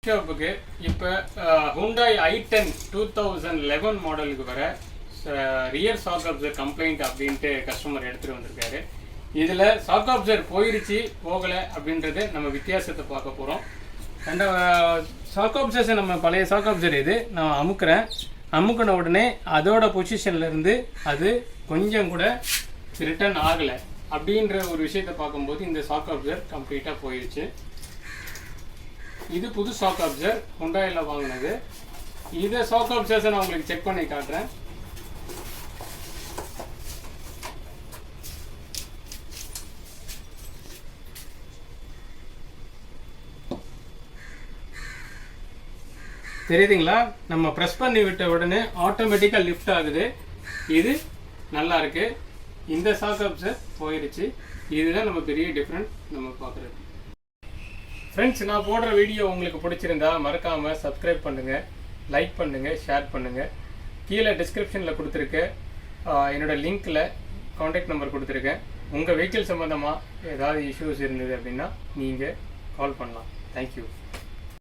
ஷாப்புக்கு இப்போ Hyundai i10 2011 மாடலுக்கு வர ரியர் ஷாக் அப்சர் கம்ப்ளைண்ட் அப்படின்ட்டு கஸ்டமர் எடுத்துகிட்டு வந்திருக்காரு. இதில் ஷாக் அப்சர் போயிடுச்சு போகலை அப்படின்றது நம்ம வித்தியாசத்தை பார்க்க போகிறோம். ஷாக் அப்சர்ஸை நம்ம பழைய ஷாக் அப்சர் இது நான் அமுக்கின உடனே அதோட பொசிஷன்லேருந்து அது கொஞ்சம் கூட ரிட்டர்ன் ஆகலை அப்படின்ற ஒரு விஷயத்தை பார்க்கும்போது இந்த ஷாக் அப்சர் கம்ப்ளீட்டாக போயிடுச்சு. இது புது ஷாக் அப்சர் Hyundaiல வாங்கினது. இதை ஷாக் அப்சர்ஸை நான் உங்களுக்கு செக் பண்ணி காட்டுறேன். தெரியுதுங்களா? நம்ம ப்ரெஸ் பண்ணி விட்ட உடனே ஆட்டோமேட்டிக்காக லிஃப்ட் ஆகுது. இது நல்லா இருக்கு. இந்த ஷாக் அப்சர் போயிடுச்சு. இதுதான் நம்ம பெரிய டிஃப்ரெண்ட் நம்ம பார்க்குறது. ஃப்ரெண்ட்ஸ், நான் போடுற வீடியோ உங்களுக்கு பிடிச்சிருந்தா மறக்காமல் சப்ஸ்கிரைப் பண்ணுங்கள், லைக் பண்ணுங்கள், ஷேர் பண்ணுங்கள். கீழே டிஸ்கிரிப்ஷனில் கொடுத்துருக்க என்னோடய லிங்க்கில் காண்டாக்ட் நம்பர் கொடுத்துருக்கேன். உங்கள் வெஹிக்கிள் சம்மந்தமாக ஏதாவது இஷ்யூஸ் இருந்தது அப்படின்னா நீங்கள் கால் பண்ணலாம். தேங்க்யூ.